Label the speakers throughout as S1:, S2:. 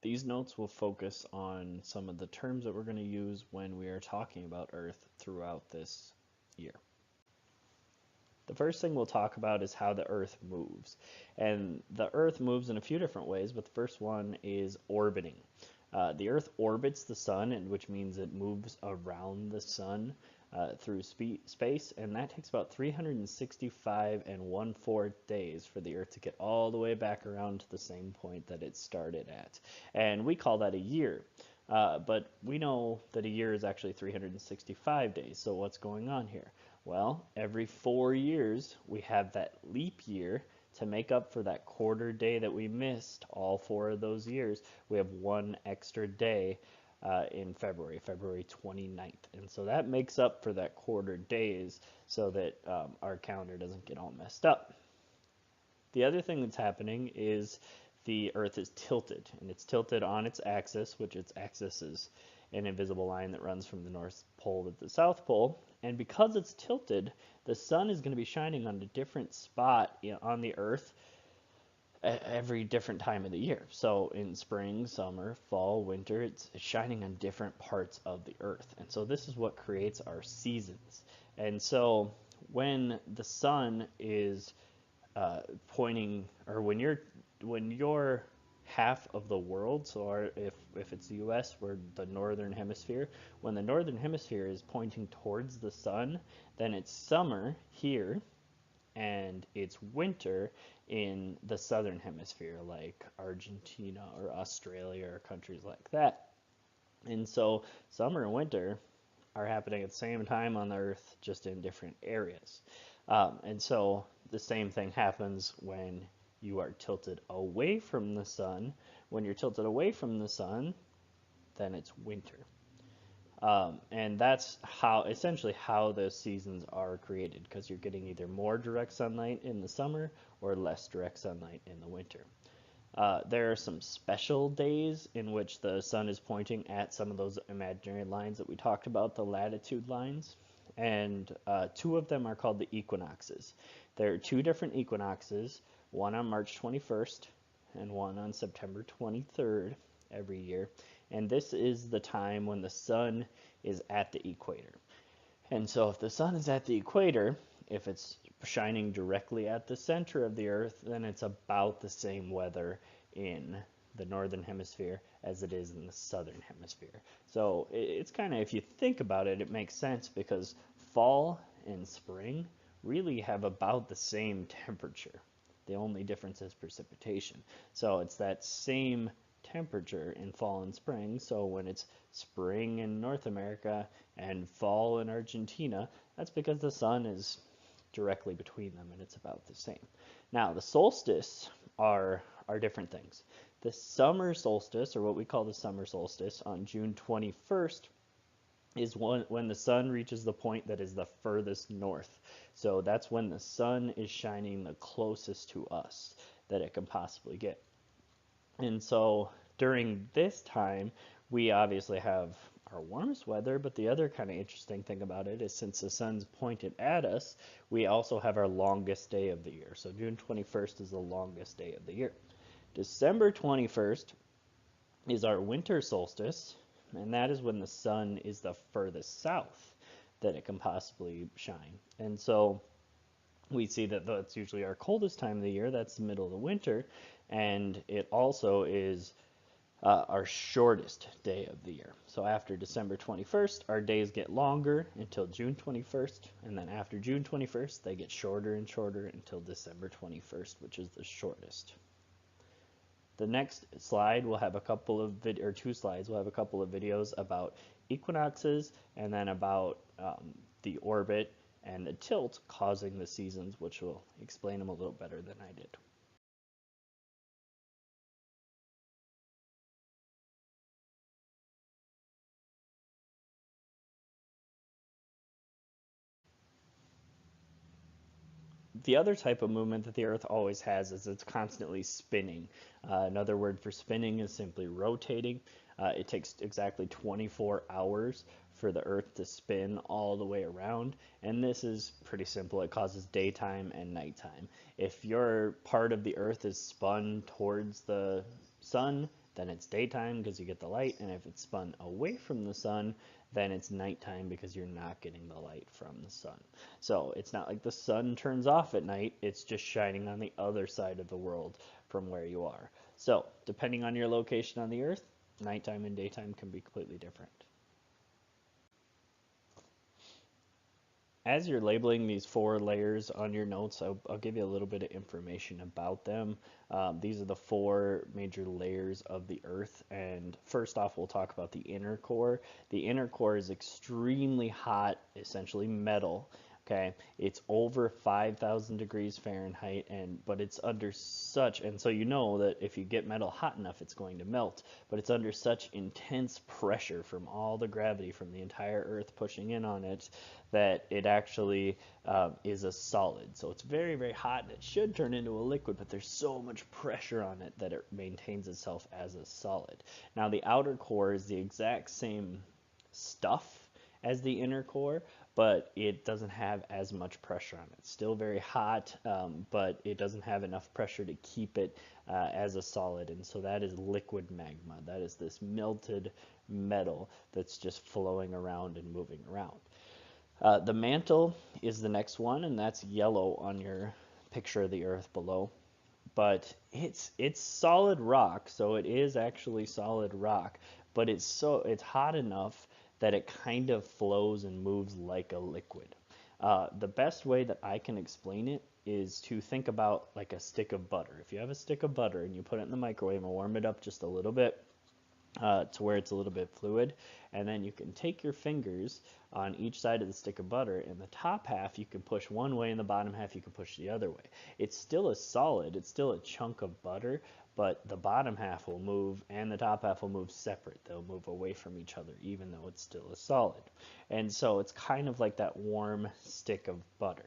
S1: These notes will focus on some of the terms that we're going to use when we are talking about Earth throughout this year. The first thing we'll talk about is how the Earth moves. And the Earth moves in a few different ways, but the first one is orbiting. The Earth orbits the sun, which means it moves around the sun through space, and that takes about 365 and 1/4 days for the Earth to get all the way back around to the same point that it started at. And we call that a year. But we know that a year is actually 365 days. So what's going on here? Well, every 4 years we have that leap year to make up for that quarter day that we missed all 4 of those years. We have one extra day in February 29th. And so that makes up for that quarter days so that our calendar doesn't get all messed up. The other thing that's happening is the Earth is tilted, and it's tilted on its axis, which its axis is an invisible line that runs from the North Pole to the South Pole. And because it's tilted, the sun is going to be shining on a different spot on the Earth at every different time of the year. So in spring, summer, fall, winter, it's shining on different parts of the Earth. And so this is what creates our seasons. And so when the sun is pointing, or when you're half of the world, so if it's the U.S., we're the northern hemisphere. When the northern hemisphere is pointing towards the sun, then it's summer here, and it's winter in the southern hemisphere, like Argentina or Australia or countries like that. And so summer and winter are happening at the same time on the Earth, just in different areas. And so the same thing happens when you are tilted away from the sun. When you're tilted away from the sun, then it's winter. And that's how essentially how those seasons are created, because you're getting either more direct sunlight in the summer or less direct sunlight in the winter. There are some special days in which the sun is pointing at some of those imaginary lines that we talked about, the latitude lines, and two of them are called the equinoxes. There are two different equinoxes, one on March 21st and one on September 23rd every year, and this is the time when the sun is at the equator. And so if the sun is at the equator, if it's shining directly at the center of the Earth, then it's about the same weather in the northern hemisphere as it is in the southern hemisphere. So it's kind of, if you think about it, it makes sense, because fall and spring really have about the same temperature. The only difference is precipitation. So it's that same temperature in fall and spring. So when it's spring in North America and fall in Argentina, that's because the sun is directly between them and it's about the same. Now, the solstice are different things. The summer solstice, or what we call the summer solstice, on June 21st is when the sun reaches the point that is the furthest north. So that's when the sun is shining the closest to us that it can possibly get. And so during this time, we obviously have our warmest weather, but the other kind of interesting thing about it is, since the sun's pointed at us, we also have our longest day of the year. So June 21st is the longest day of the year. December 21st is our winter solstice, and that is when the sun is the furthest south that it can possibly shine. And so we see that that's usually our coldest time of the year. That's the middle of the winter, and it also is our shortest day of the year. So after December 21st, our days get longer until June 21st, and then after June 21st, they get shorter and shorter until December 21st, which is the shortest. The next slide will have a couple of or two slides will have a couple of videos about equinoxes, and then about the orbit and the tilt causing the seasons, which will explain them a little better than I did. The other type of movement that the Earth always has is it's constantly spinning. Another word for spinning is simply rotating. It takes exactly 24 hours for the Earth to spin all the way around, and this is pretty simple. It causes daytime and nighttime. If your part of the Earth is spun towards the sun, then it's daytime because you get the light, and if it's spun away from the sun, then it's nighttime because you're not getting the light from the sun. So it's not like the sun turns off at night, it's just shining on the other side of the world from where you are. So depending on your location on the earth, nighttime and daytime can be completely different. As you're labeling these 4 layers on your notes, I'll give you a little bit of information about them. These are the 4 major layers of the Earth, and first off, we'll talk about the inner core. The inner core is extremely hot, essentially metal. Okay, it's over 5,000 degrees Fahrenheit, but it's under such, and so you know that if you get metal hot enough, it's going to melt. But it's under such intense pressure from all the gravity from the entire Earth pushing in on it that it actually is a solid. So it's very, very hot, and it should turn into a liquid, but there's so much pressure on it that it maintains itself as a solid. Now the outer core is the exact same stuff as the inner core, but it doesn't have as much pressure on it. It's still very hot, but it doesn't have enough pressure to keep it as a solid, and so that is liquid magma. That is this melted metal that's just flowing around and moving around. The mantle is the next one, and that's yellow on your picture of the Earth below. But it's solid rock, so it is actually solid rock, but it's hot enough that it kind of flows and moves like a liquid. The best way that I can explain it is to think about like a stick of butter. If you have a stick of butter and you put it in the microwave and warm it up just a little bit, to where it's a little bit fluid, and then you can take your fingers on each side of the stick of butter, and the top half you can push one way and the bottom half you can push the other way. It's still a solid, it's still a chunk of butter, but the bottom half will move and the top half will move separate. They'll move away from each other even though it's still a solid. And so it's kind of like that warm stick of butter.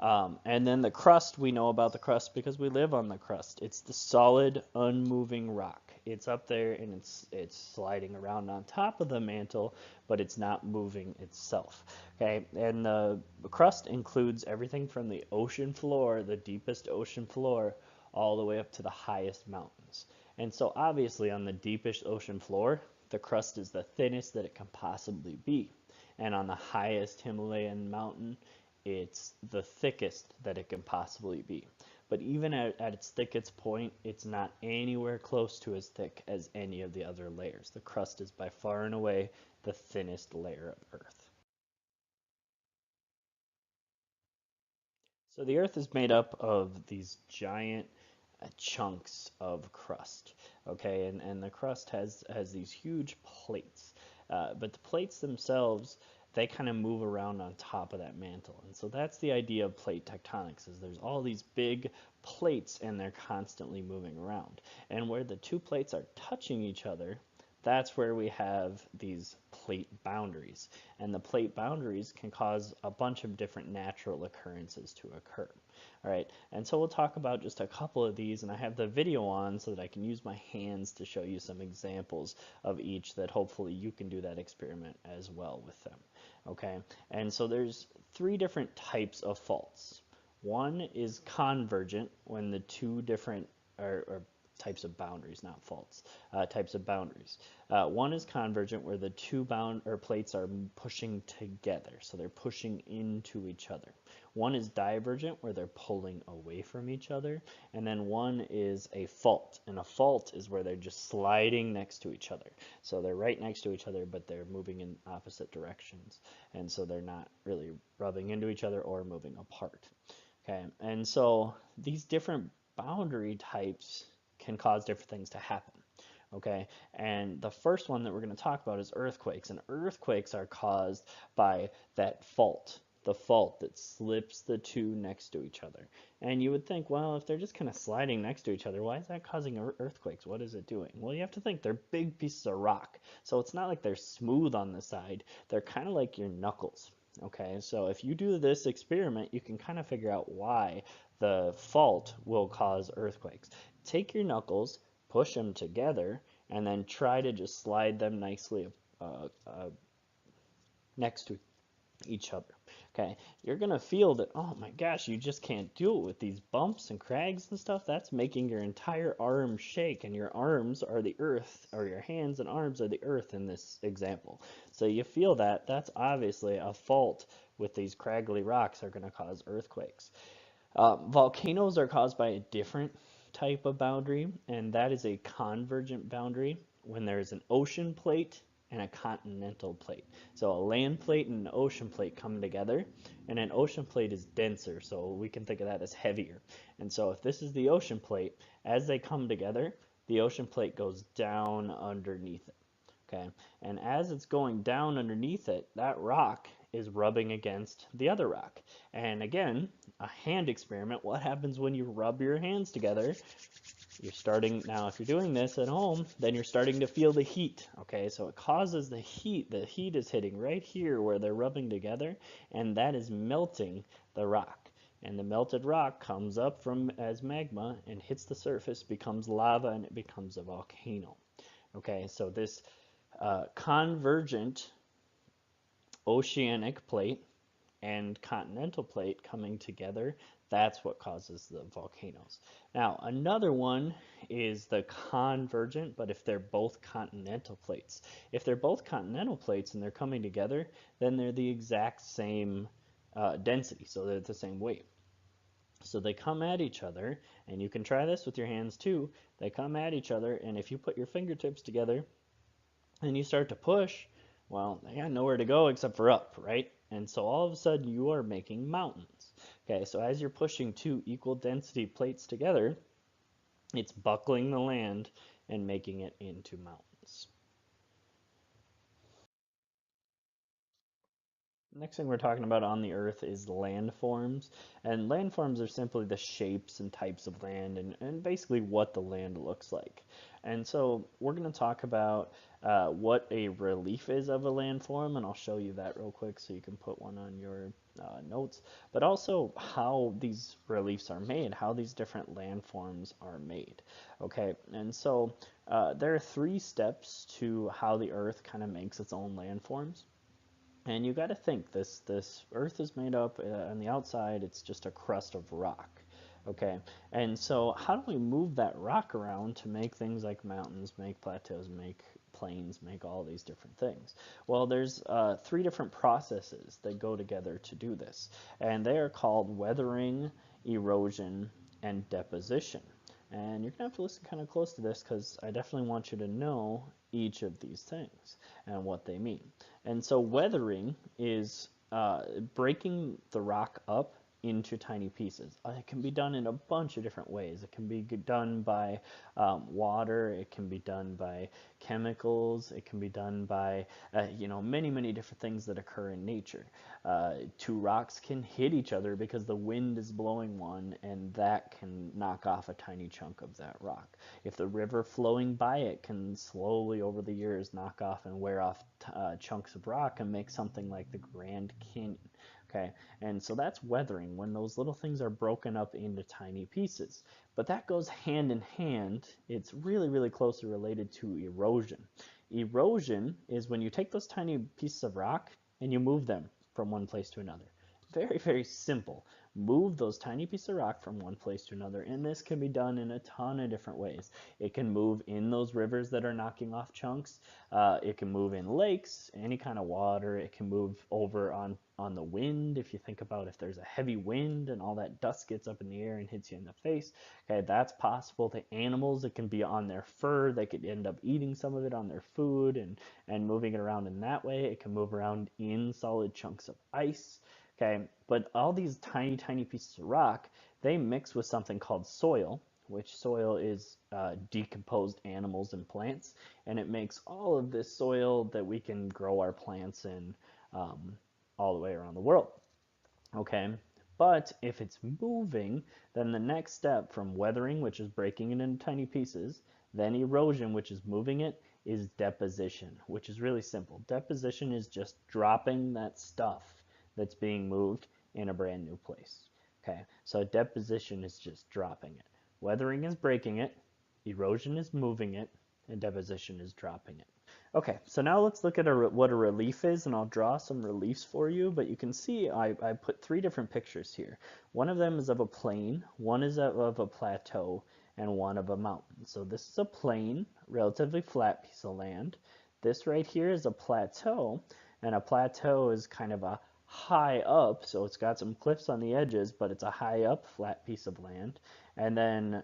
S1: And then the crust, we know about the crust because we live on the crust. It's the solid, unmoving rock. It's up there and it's sliding around on top of the mantle, but it's not moving itself. Okay, and the crust includes everything from the ocean floor, the deepest ocean floor, all the way up to the highest mountains. And so obviously on the deepest ocean floor, the crust is the thinnest that it can possibly be. And on the highest Himalayan mountain, it's the thickest that it can possibly be. But even at its thickest point, it's not anywhere close to as thick as any of the other layers. The crust is by far and away the thinnest layer of Earth. So the Earth is made up of these giant chunks of crust, okay, and the crust has these huge plates, but the plates themselves, they kind of move around on top of that mantle, and so that's the idea of plate tectonics, is there's all these big plates and they're constantly moving around, and where the 2 plates are touching each other, that's where we have these plate boundaries. And the plate boundaries can cause a bunch of different natural occurrences to occur. All right, and so we'll talk about just a couple of these, and I have the video on so that I can use my hands to show you some examples of each that hopefully you can do that experiment as well with them. Okay, and so there's 3 different types of faults. One is convergent, when the 2 different or types of boundaries, not faults, types of boundaries. One is convergent, where the 2 plates are pushing together, so they're pushing into each other. One is divergent, where they're pulling away from each other, and then one is a fault, and a fault is where they're just sliding next to each other. So they're right next to each other, but they're moving in opposite directions, and so they're not really rubbing into each other or moving apart. Okay, and so these different boundary types can cause different things to happen. Okay, and the first one that we're going to talk about is earthquakes, and earthquakes are caused by that fault, the fault that slips the 2 next to each other. And you would think, well, if they're just kind of sliding next to each other, why is that causing earthquakes? What is it doing? Well, you have to think they're big pieces of rock, so it's not like they're smooth on the side. They're kind of like your knuckles. Okay, so if you do this experiment, you can kind of figure out why the fault will cause earthquakes. Take your knuckles, push them together, and then try to just slide them nicely next to each other. Okay, you're gonna feel that, oh my gosh, you just can't do it with these bumps and crags and stuff. That's making your entire arm shake, and your arms are the earth, or your hands and arms are the earth in this example. So you feel that. That's obviously a fault with these craggly rocks are gonna cause earthquakes. Volcanoes are caused by a different type of boundary, and that is a convergent boundary when there's an ocean plate and a continental plate. So a land plate and an ocean plate come together, and an ocean plate is denser, so we can think of that as heavier. And so if this is the ocean plate, as they come together, the ocean plate goes down underneath it. Okay, and as it's going down underneath it, that rock is rubbing against the other rock. And again, a hand experiment, what happens when you rub your hands together? You're starting, now if you're doing this at home, then you're starting to feel the heat, okay? So it causes the heat is hitting right here where they're rubbing together, and that is melting the rock. And the melted rock comes up from as magma and hits the surface, becomes lava, and it becomes a volcano. Okay, so this convergent oceanic plate and continental plate coming together, that's what causes the volcanoes. Now, another one is the convergent, but if they're both continental plates. If they're both continental plates and they're coming together, then they're the exact same density, so they're the same weight. So they come at each other, and you can try this with your hands too. They come at each other, and if you put your fingertips together and you start to push, well, they got nowhere to go except for up, right? And so all of a sudden you are making mountains. Okay, so as you're pushing two equal density plates together, it's buckling the land and making it into mountains. Next thing we're talking about on the earth is landforms. And landforms are simply the shapes and types of land and basically what the land looks like. And so we're going to talk about what a relief is of a landform, and I'll show you that real quick so you can put one on your notes, but also how these reliefs are made, how these different landforms are made. Okay, and so there are 3 steps to how the earth kind of makes its own landforms. And you got to think this earth is made up on the outside, it's just a crust of rock. Okay, and so how do we move that rock around to make things like mountains, make plateaus, make plains, make all these different things? Well, there's 3 different processes that go together to do this, and they are called weathering, erosion, and deposition. And you're gonna have to listen kind of close to this because I definitely want you to know each of these things and what they mean. And so weathering is breaking the rock up into tiny pieces. It can be done in a bunch of different ways. It can be done by water. It can be done by chemicals. It can be done by many, many different things that occur in nature. 2 rocks can hit each other because the wind is blowing one, and that can knock off a tiny chunk of that rock. If the river flowing by it can slowly over the years knock off and wear off chunks of rock and make something like the Grand Canyon. Okay, and so that's weathering, when those little things are broken up into tiny pieces. But that goes hand in hand. It's really, really closely related to erosion. Erosion is when you take those tiny pieces of rock and you move them from one place to another. Very, very simple. Move those tiny pieces of rock from one place to another, and this can be done in a ton of different ways. It can move in those rivers that are knocking off chunks. It can move in lakes, any kind of water. It can move over on the wind. If you think about if there's a heavy wind and all that dust gets up in the air and hits you in the face, okay, that's possible. The animals, it can be on their fur. They could end up eating some of it on their food and moving it around in that way. It can move around in solid chunks of ice. Okay, but all these tiny, tiny pieces of rock, they mix with something called soil, which soil is decomposed animals and plants, and it makes all of this soil that we can grow our plants in all the way around the world. Okay, but if it's moving, then the next step from weathering, which is breaking it into tiny pieces, then erosion, which is moving it, is deposition, which is really simple. Deposition is just dropping that stuff that's being moved in a brand new place. Okay, so deposition is just dropping it. Weathering is breaking it, erosion is moving it, and deposition is dropping it. Okay, so now let's look at what a relief is, and I'll draw some reliefs for you, but you can see I put three different pictures here. One of them is of a plain, one is of a plateau, and one of a mountain. So this is a plain, relatively flat piece of land. This right here is a plateau, and a plateau is kind of a high up, so it's got some cliffs on the edges, but it's a high up, flat piece of land. And then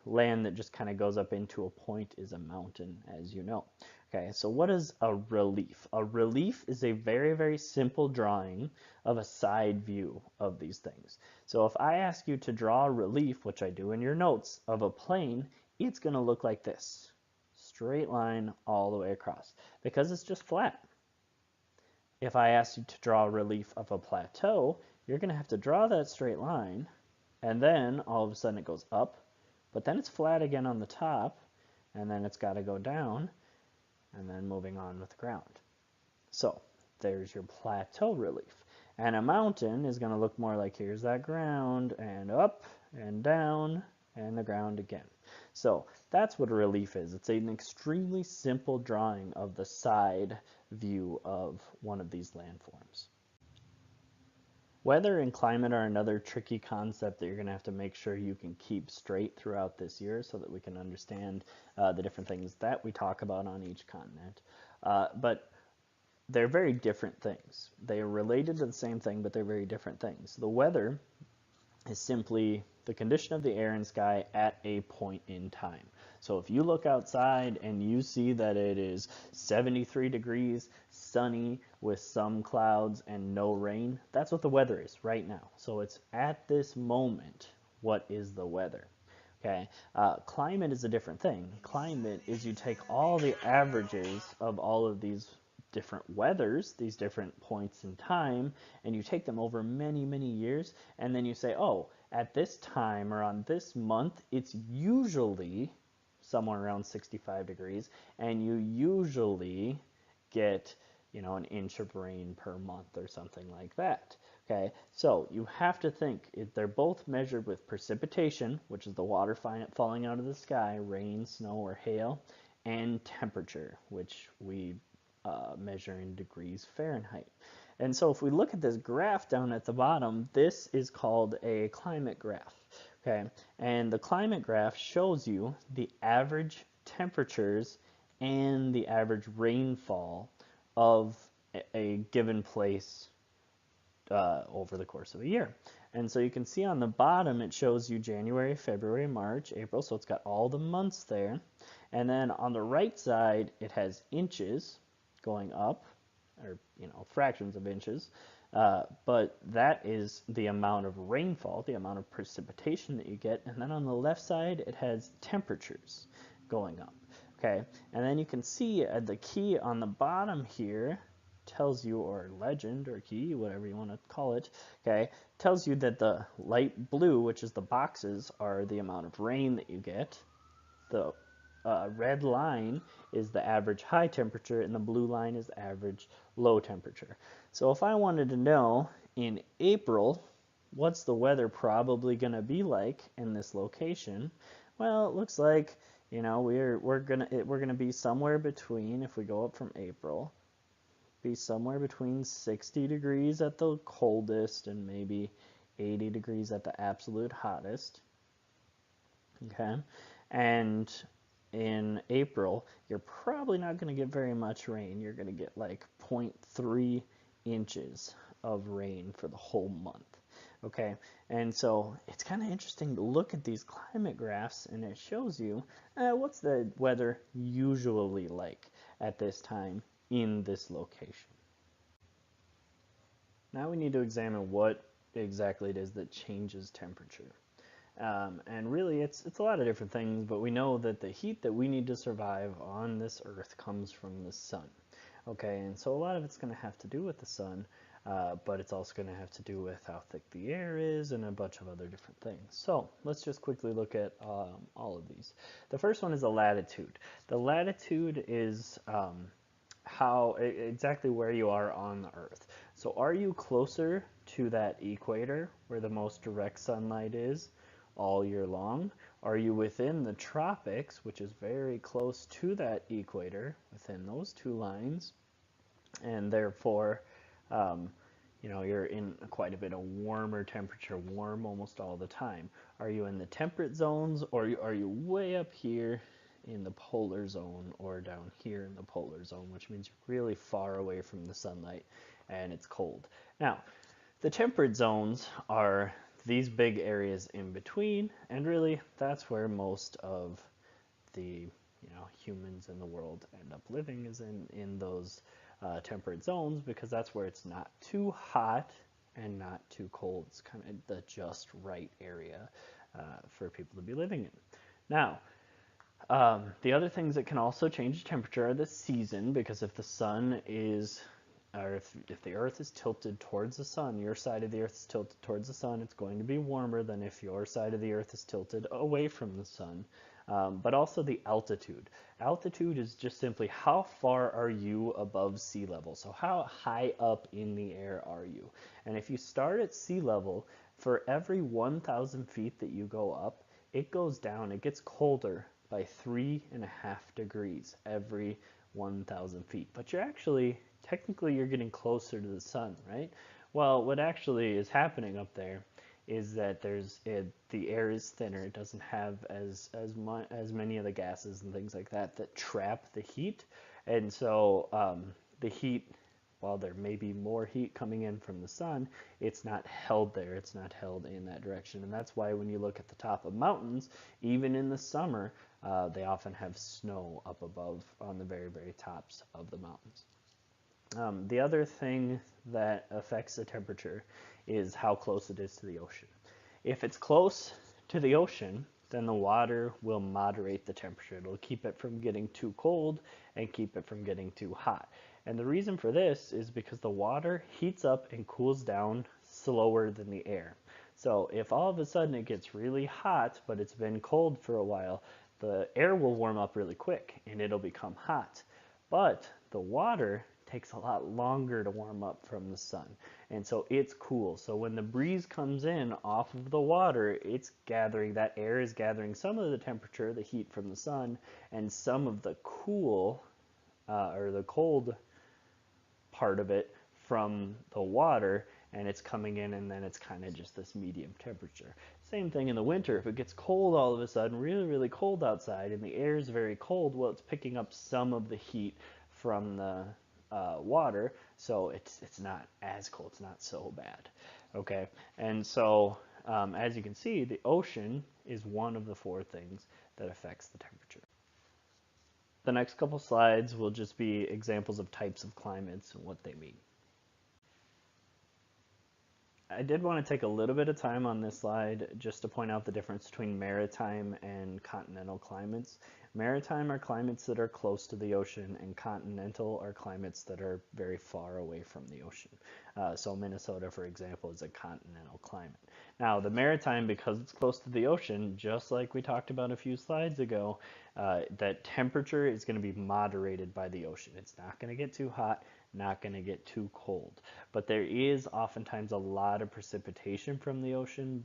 S1: land that just kind of goes up into a point is a mountain, as you know. Okay, so what is a relief? A relief is a very, very simple drawing of a side view of these things. So if I ask you to draw a relief, which I do in your notes, of a plane, it's going to look like this. Straight line all the way across, because it's just flat. If I ask you to draw a relief of a plateau, you're going to have to draw that straight line, and then all of a sudden it goes up, but then it's flat again on the top, and then it's got to go down, and then moving on with the ground. So there's your plateau relief. And a mountain is going to look more like here's that ground, and up, and down, and the ground again. So that's what a relief is. It's an extremely simple drawing of the side view of one of these landforms. Weather and climate are another tricky concept that you're going to have to make sure you can keep straight throughout this year so that we can understand the different things that we talk about on each continent. But they're very different things. They are related to the same thing, but they're very different things. The weather is simply the condition of the air and sky at a point in time. So if you look outside and you see that it is 73 degrees, sunny, with some clouds and no rain, that's what the weather is right now. So it's at this moment, what is the weather? Okay, climate is a different thing. Climate is you take all the averages of all of these different weathers, these different points in time, and you take them over many, many years, and then you say, oh, at this time or on this month, it's usually somewhere around 65 degrees, and you usually get, an inch of rain per month or something like that. Okay, so you have to think they're both measured with precipitation, which is the water falling out of the sky, rain, snow, or hail, and temperature, which we measure in degrees Fahrenheit. And so if we look at this graph down at the bottom, this is called a climate graph. Okay, and the climate graph shows you the average temperatures and the average rainfall of a given place over the course of a year. And so you can see on the bottom it shows you January, February, March, April, so it's got all the months there. And then on the right side it has inches going up, or fractions of inches, but that is the amount of rainfall, the amount of precipitation that you get. And then on the left side it has temperatures going up. Okay, and then you can see the key on the bottom here tells you, or legend or key, whatever you want to call it, okay, tells you that the light blue, which is the boxes, are the amount of rain that you get. The red line is the average high temperature, and the blue line is the average low temperature. So if I wanted to know in April, what's the weather probably going to be like in this location? Well, it looks like, we're gonna be somewhere between, if we go up from April, be somewhere between 60 degrees at the coldest and maybe 80 degrees at the absolute hottest. Okay, and in April, you're probably not going to get very much rain. You're going to get like 0.3 inches of rain for the whole month. Okay, and so it's kind of interesting to look at these climate graphs, and it shows you what's the weather usually like at this time in this location. Now we need to examine what exactly it is that changes temperature. And really it's a lot of different things, but we know that the heat that we need to survive on this earth comes from the sun. Okay, and so a lot of it's going to have to do with the sun, but it's also going to have to do with how thick the air is and a bunch of other different things. So let's just quickly look at all of these. The first one is the latitude. The latitude is how exactly where you are on the earth. So are you closer to that equator where the most direct sunlight is all year long, Are you within the tropics, which is very close to that equator, within those two lines, and therefore, um, you're in quite a bit of warmer temperature, warm almost all the time? Are you in the temperate zones, or are you way up here in the polar zone, or down here in the polar zone, which means you're really far away from the sunlight and it's cold? Now, the temperate zones are these big areas in between, and really that's where most of the humans in the world end up living, is in those temperate zones, because that's where it's not too hot and not too cold. It's kind of the just right area for people to be living in. Now, the other things that can also change temperature are the season, because if the sun is, or if the earth is tilted towards the sun, your side of the earth is tilted towards the sun, it's going to be warmer than if your side of the earth is tilted away from the sun. But also the altitude. Altitude is just simply how far are you above sea level. So how high up in the air are you? And if you start at sea level, for every 1,000 feet that you go up, it goes down, it gets colder by 3.5 degrees every 1,000 feet. But you're actually, technically you're getting closer to the sun, right? Well, what actually is happening up there is that the air is thinner. It doesn't have as many of the gases and things like that trap the heat, and so the heat, while there may be more heat coming in from the sun, it's not held there. It's not held in that direction, and that's why when you look at the top of mountains, even in the summer, they often have snow up above on the very, very tops of the mountains. The other thing that affects the temperature is how close it is to the ocean. If it's close to the ocean, then the water will moderate the temperature. It'll keep it from getting too cold and keep it from getting too hot. And the reason for this is because the water heats up and cools down slower than the air. So if all of a sudden it gets really hot, but it's been cold for a while, the air will warm up really quick and it'll become hot. But the water takes a lot longer to warm up from the sun, and so it's cool. So when the breeze comes in off of the water, it's gathering, that air is gathering some of the temperature, the heat from the sun, and some of the cool or the cold part of it from the water, and it's coming in, and then it's kind of just this medium temperature. Same thing in the winter. If it gets cold all of a sudden, really, really cold outside, and the air is very cold, well, it's picking up some of the heat from the water, so it's not as cold. It's not so bad. Okay, and so as you can see, the ocean is one of the four things that affects the temperature. The next couple slides will just be examples of types of climates and what they mean. I did want to take a little bit of time on this slide just to point out the difference between maritime and continental climates. Maritime are climates that are close to the ocean, and continental are climates that are very far away from the ocean. So Minnesota, for example, is a continental climate. Now, the maritime, because it's close to the ocean, just like we talked about a few slides ago, that temperature is going to be moderated by the ocean. It's not going to get too hot, not going to get too cold. But there is oftentimes a lot of precipitation from the ocean,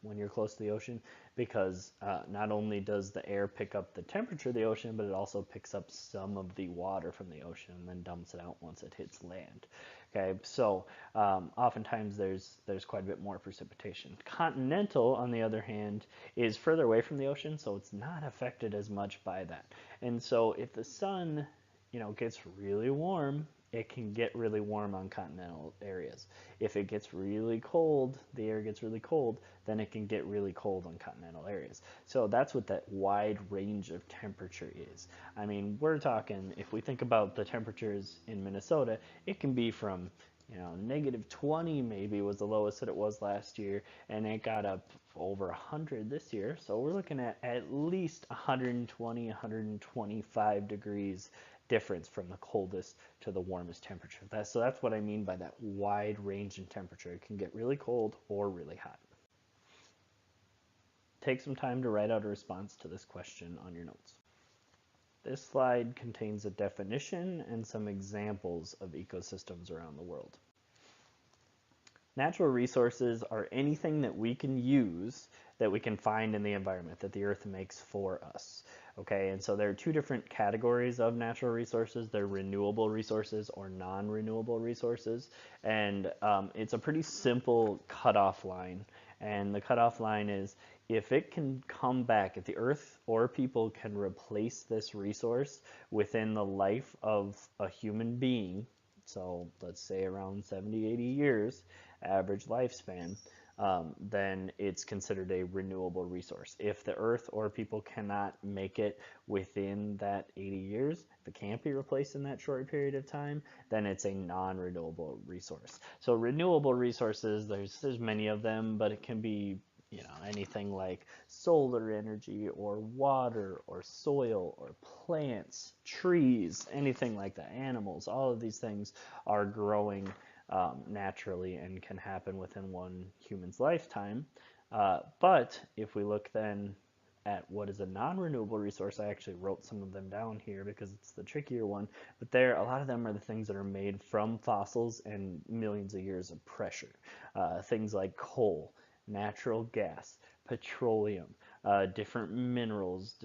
S1: when you're close to the ocean, because not only does the air pick up the temperature of the ocean, but it also picks up some of the water from the ocean and then dumps it out once it hits land. Okay, so oftentimes there's quite a bit more precipitation. Continental, on the other hand, is further away from the ocean, so it's not affected as much by that. And so if the sun gets really warm, it can get really warm on continental areas. If it gets really cold, the air gets really cold, then it can get really cold on continental areas. So that's what that wide range of temperature is. I mean, we're talking, if we think about the temperatures in Minnesota, it can be from -20 maybe was the lowest that it was last year, and it got up over 100 this year. So we're looking at least 120, 125 degrees difference from the coldest to the warmest temperature. So that's what I mean by that wide range in temperature. It can get really cold or really hot. Take some time to write out a response to this question on your notes. This slide contains a definition and some examples of ecosystems around the world. Natural resources are anything that we can use that we can find in the environment that the earth makes for us. Okay, and so there are two different categories of natural resources. They're renewable resources or non-renewable resources. And it's a pretty simple cutoff line. And the cutoff line is if it can come back, if the earth or people can replace this resource within the life of a human being, so let's say around 70, 80 years, average lifespan, then it's considered a renewable resource. If the earth or people cannot make it within that 80 years, if it can't be replaced in that short period of time, then it's a non-renewable resource. So renewable resources, there's many of them, but it can be anything like solar energy or water or soil or plants, trees, anything like that, animals, all of these things are growing naturally and can happen within one human's lifetime. But if we look then at what is a non-renewable resource, I actually wrote some of them down here because it's the trickier one, but a lot of them are the things that are made from fossils and millions of years of pressure. Things like coal, natural gas, petroleum, different minerals,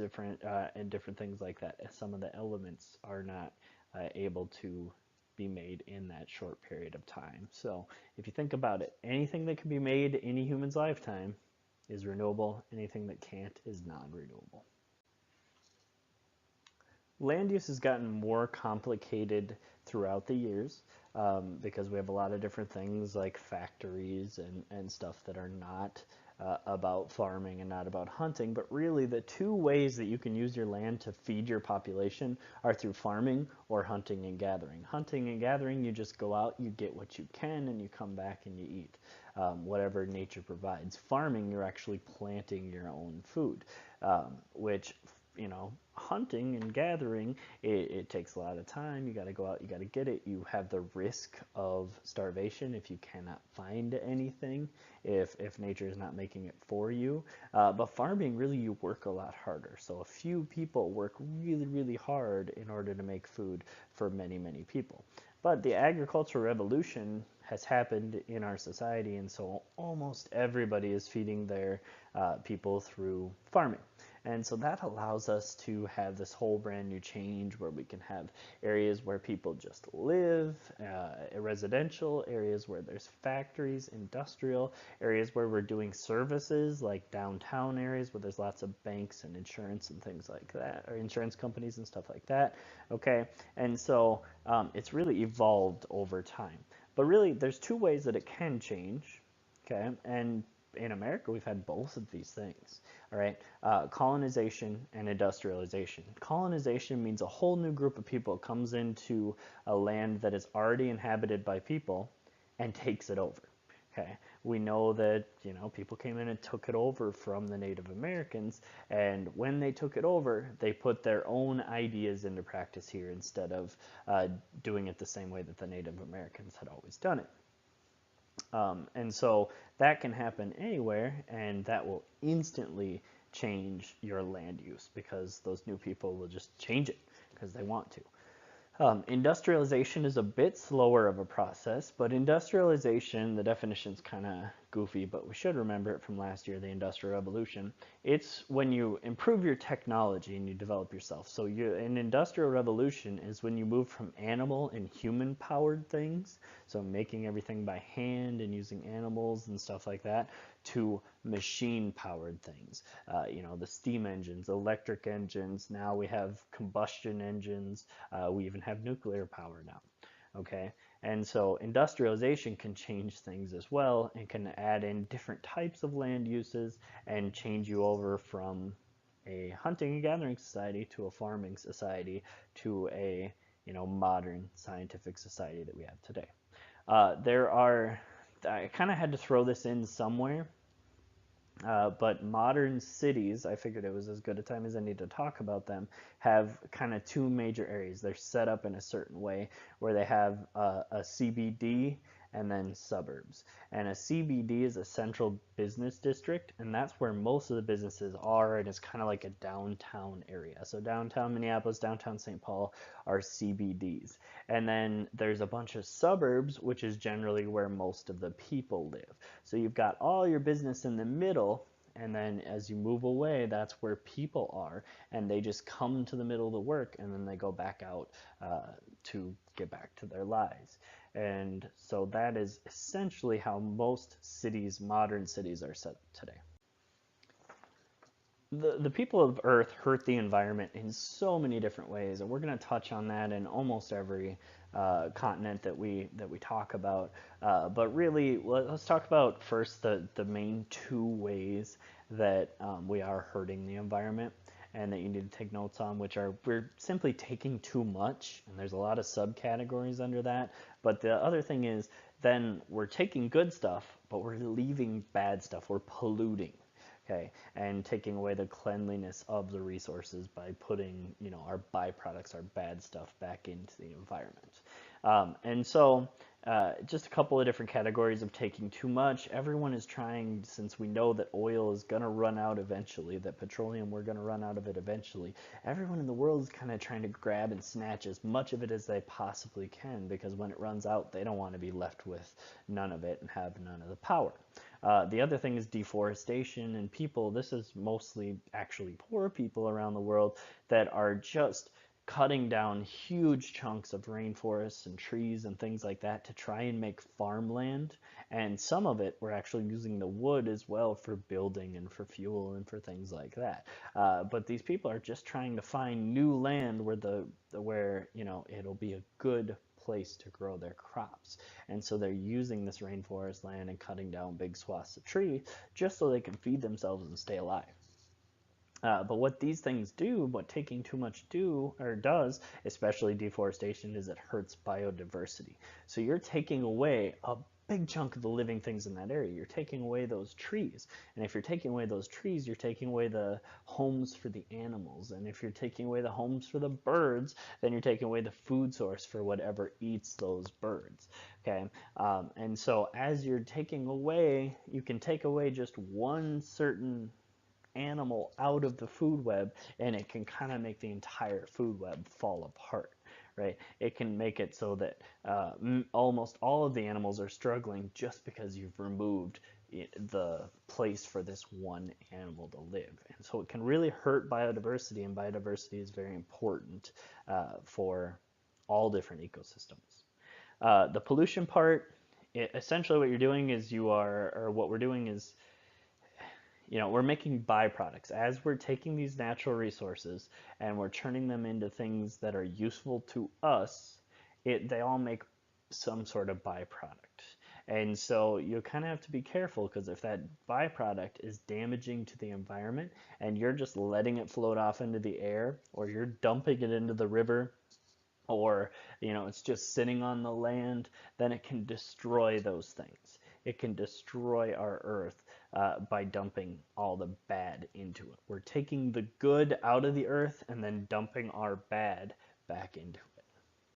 S1: and different things like that. Some of the elements are not able to be made in that short period of time. So if you think about it, anything that can be made in a human's lifetime is renewable. Anything that can't is non-renewable. Land use has gotten more complicated throughout the years because we have a lot of different things like factories and stuff that are not about farming and not about hunting, but really the two ways that you can use your land to feed your population are through farming or hunting and gathering. Hunting and gathering, you just go out, you get what you can, and you come back and you eat whatever nature provides. Farming, you're actually planting your own food, which hunting and gathering, it takes a lot of time. You got to go out, you got to get it. You have the risk of starvation if you cannot find anything, if nature is not making it for you. But farming, really, you work a lot harder. So a few people work really, really hard in order to make food for many, many people. But the agricultural revolution has happened in our society, and so almost everybody is feeding their people through farming. And so that allows us to have this whole brand new change where we can have areas where people just live, residential, areas where there's factories, industrial, areas where we're doing services like downtown areas where there's lots of banks and insurance and things like that, or insurance companies and stuff like that. Okay, and so it's really evolved over time. But really, there's two ways that it can change. Okay, and in America, we've had both of these things. All right, colonization and industrialization. Colonization means a whole new group of people comes into a land that is already inhabited by people and takes it over. Okay, we know that people came in and took it over from the Native Americans, and when they took it over, they put their own ideas into practice here instead of doing it the same way that the Native Americans had always done it. And so that can happen anywhere, and that will instantly change your land use because those new people will just change it because they want to. Industrialization is a bit slower of a process, but industrialization, the definition's kind of goofy, but we should remember it from last year, the Industrial Revolution. It's when you improve your technology and you develop yourself. So an industrial revolution is when you move from animal and human-powered things, so making everything by hand and using animals and stuff like that, to machine-powered things. The steam engines, electric engines. Now we have combustion engines. We even have nuclear power now. Okay, and so industrialization can change things as well and can add in different types of land uses and change you over from a hunting and gathering society to a farming society to a modern scientific society that we have today. I kind of had to throw this in somewhere, but modern cities, I figured it was as good a time as any to talk about them, have kind of two major areas. They're set up in a certain way where they have a CBD and then suburbs. And a CBD is a central business district, and that's where most of the businesses are, and it's kind of like a downtown area. So downtown Minneapolis, downtown St. Paul are CBDs. And then there's a bunch of suburbs, which is generally where most of the people live. So you've got all your business in the middle, and then as you move away, that's where people are, and they just come to the middle to work, and then they go back out to get back to their lives. And so that is essentially how most cities, modern cities, are set today. The people of Earth hurt the environment in so many different ways, and we're going to touch on that in almost every continent that we talk about. But really, let's talk about first the main two ways that we are hurting the environment, and that you need to take notes on, which are we're simply taking too much, and there's a lot of subcategories under that. But the other thing is then we're taking good stuff, but we're leaving bad stuff. We're polluting. Okay, and taking away the cleanliness of the resources by putting, our byproducts, our bad stuff back into the environment. And so just a couple of different categories of taking too much. Everyone is trying, since we know that oil is going to run out eventually, that petroleum, we're going to run out of it eventually. Everyone in the world is kind of trying to grab and snatch as much of it as they possibly can, because when it runs out, they don't want to be left with none of it and have none of the power. The other thing is deforestation, and people, this is mostly actually poor people around the world that are just cutting down huge chunks of rainforests and trees and things like that to try and make farmland. And some of it, we're actually using the wood as well for building and for fuel and for things like that. But these people are just trying to find new land where it'll be a good place to grow their crops. And so they're using this rainforest land and cutting down big swaths of tree just so they can feed themselves and stay alive. But what these things do, what taking too much does, especially deforestation, is it hurts biodiversity. So you're taking away a big chunk of the living things in that area. You're taking away those trees. And if you're taking away those trees, you're taking away the homes for the animals. And if you're taking away the homes for the birds, then you're taking away the food source for whatever eats those birds. Okay, and so as you're taking away, you can take away just one certain animal out of the food web, and it can kind of make the entire food web fall apart. Right? It can make it so that almost all of the animals are struggling just because you've removed the place for this one animal to live. And so it can really hurt biodiversity, and biodiversity is very important for all different ecosystems. The pollution part, essentially what you're doing is what we're doing is we're making byproducts. As we're taking these natural resources and we're turning them into things that are useful to us, they all make some sort of byproduct. And so you kind of have to be careful, because if that byproduct is damaging to the environment and you're just letting it float off into the air, or you're dumping it into the river, or it's just sitting on the land, then it can destroy those things. It can destroy our earth by dumping all the bad into it. We're taking the good out of the earth and then dumping our bad back into